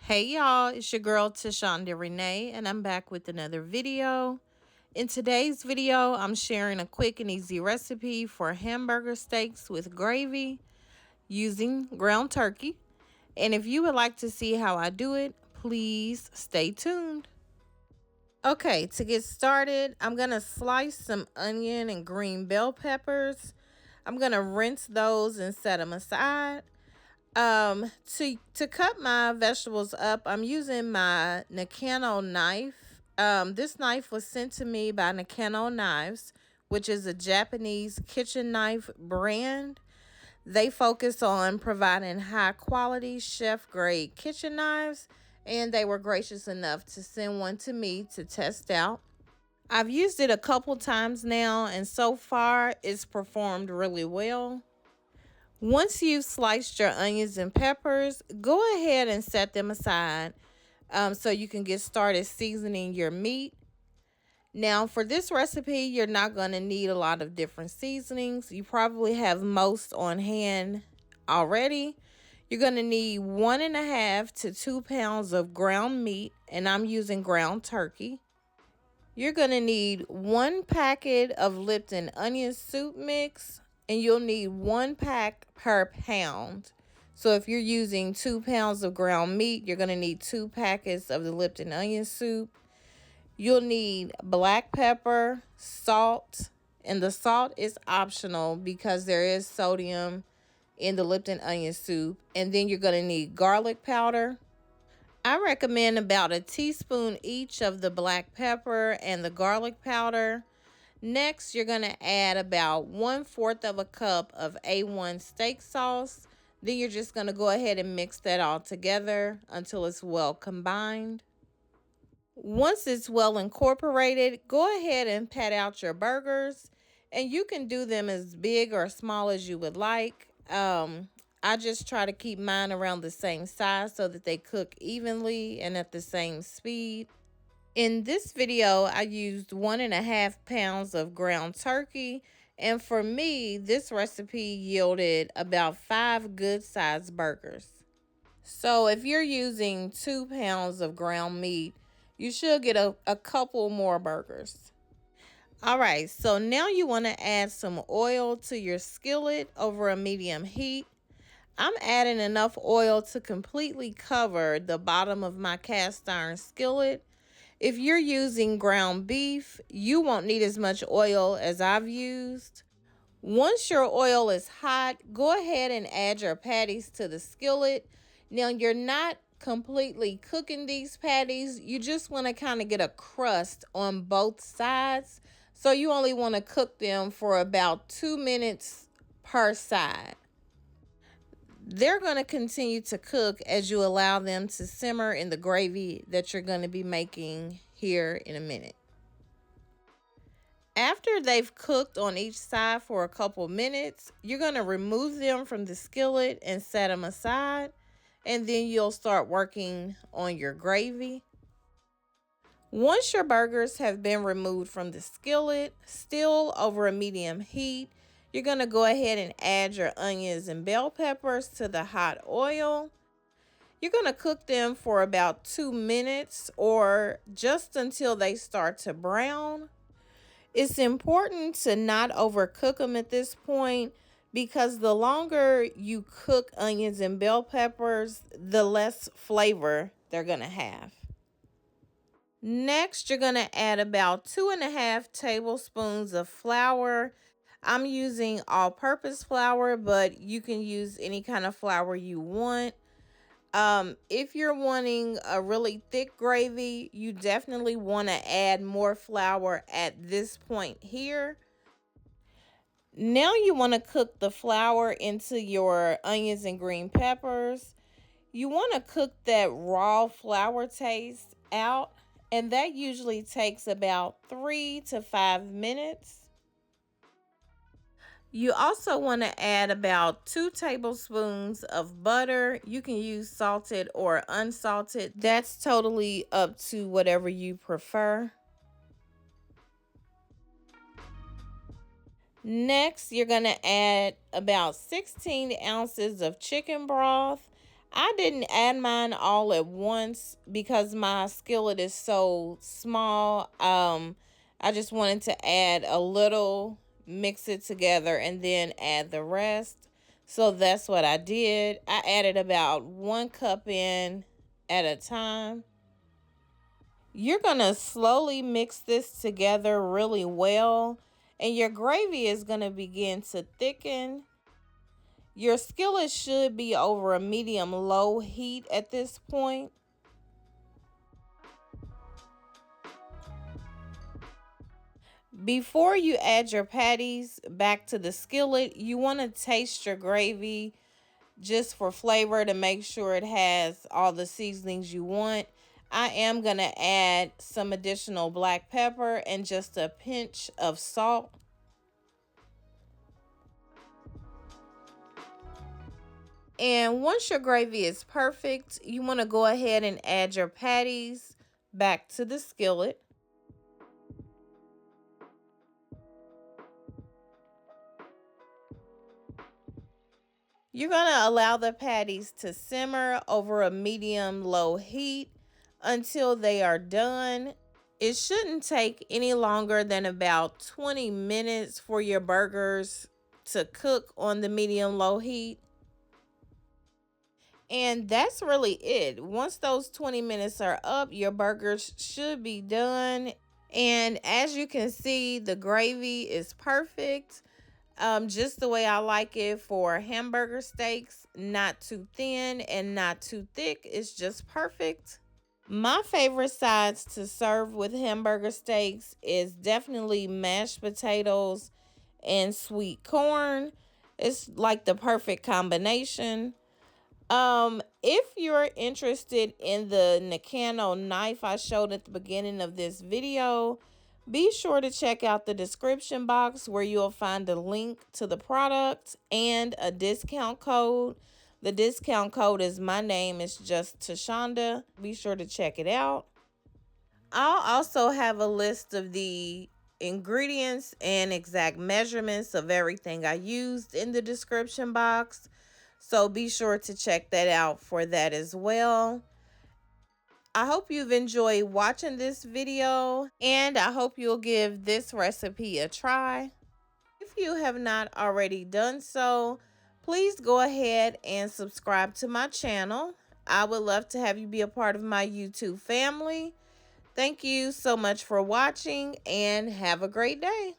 Hey y'all, it's your girl Tashondarenae, and I'm back with another video. In today's video, I'm sharing a quick and easy recipe for hamburger steaks with gravy using ground turkey. And if you would like to see how I do it, please stay tuned. Okay, to get started, I'm going to slice some onion and green bell peppers. I'm going to rinse those and set them aside. To cut my vegetables up, I'm using my Nakano knife. This knife was sent to me by Nakano Knives, which is a Japanese kitchen knife brand. They focus on providing high quality chef grade kitchen knives, and they were gracious enough to send one to me to test out. I've used it a couple times now, and so far it's performed really well. Once you've sliced your onions and peppers, go ahead and set them aside so you can get started seasoning your meat. Now, for this recipe, you're not going to need a lot of different seasonings. You probably have most on hand already. You're going to need 1.5 to 2 pounds of ground meat, and I'm using ground turkey. You're going to need 1 packet of Lipton Onion Soup mix, and you'll need 1 pack per pound. So if you're using 2 pounds of ground meat, you're going to need 2 packets of the Lipton Onion Soup. You'll need black pepper, salt, and the salt is optional because there is sodium in the Lipton Onion Soup. And then you're going to need garlic powder. I recommend about a teaspoon each of the black pepper and the garlic powder. Next, you're going to add about 1/4 of a cup of A1 steak sauce. Then you're just going to go ahead and mix that all together until it's well combined. Once it's well incorporated, go ahead and pat out your burgers, and you can do them as big or small as you would like. I just try to keep mine around the same size so that they cook evenly and at the same speed. In this video, I used 1.5 pounds of ground turkey, and for me, this recipe yielded about 5 good-sized burgers. So if you're using 2 pounds of ground meat, you should get a couple more burgers. All right, so now you want to add some oil to your skillet over a medium heat. I'm adding enough oil to completely cover the bottom of my cast iron skillet. If you're using ground beef, you won't need as much oil as I've used. Once your oil is hot, go ahead and add your patties to the skillet. Now, you're not completely cooking these patties. You just want to kind of get a crust on both sides. So you only want to cook them for about 2 minutes per side. They're going to continue to cook as you allow them to simmer in the gravy that you're going to be making here in a minute. After they've cooked on each side for a couple minutes, you're going to remove them from the skillet and set them aside, and then you'll start working on your gravy. Once your burgers have been removed from the skillet, still over a medium heat, you're going to go ahead and add your onions and bell peppers to the hot oil. You're going to cook them for about 2 minutes or just until they start to brown. It's important to not overcook them at this point because the longer you cook onions and bell peppers, the less flavor they're going to have. Next, you're going to add about 2.5 tablespoons of flour. I'm using all-purpose flour, but you can use any kind of flour you want. If you're wanting a really thick gravy, you definitely want to add more flour at this point here. Now you want to cook the flour into your onions and green peppers. You want to cook that raw flour taste out, and that usually takes about 3 to 5 minutes. You also want to add about 2 tablespoons of butter. You can use salted or unsalted. That's totally up to whatever you prefer. Next, you're going to add about 16 ounces of chicken broth. I didn't add mine all at once because my skillet is so small. I just wanted to add a little, mix it together, and then add the rest. So that's what I did. I added about 1 cup in at a time. You're going to slowly mix this together really well, and your gravy is going to begin to thicken. Your skillet should be over a medium-low heat at this point. Before you add your patties back to the skillet, you want to taste your gravy just for flavor to make sure it has all the seasonings you want. I am going to add some additional black pepper and just a pinch of salt. And once your gravy is perfect, you want to go ahead and add your patties back to the skillet. You're going to allow the patties to simmer over a medium-low heat until they are done. It shouldn't take any longer than about 20 minutes for your burgers to cook on the medium-low heat. And that's really it. Once those 20 minutes are up, your burgers should be done. And as you can see, the gravy is perfect. Just the way I like it for hamburger steaks. Not too thin and not too thick. It's just perfect. My favorite sides to serve with hamburger steaks is definitely mashed potatoes and sweet corn. It's like the perfect combination. If you're interested in the Nakano knife I showed at the beginning of this video, be sure to check out the description box where you'll find a link to the product and a discount code. The discount code is my name. It's just Tashonda. Be sure to check it out. I'll also have a list of the ingredients and exact measurements of everything I used in the description box. So be sure to check that out for that as well. I hope you've enjoyed watching this video, and I hope you'll give this recipe a try. If you have not already done so, please go ahead and subscribe to my channel. I would love to have you be a part of my YouTube family. Thank you so much for watching, and have a great day.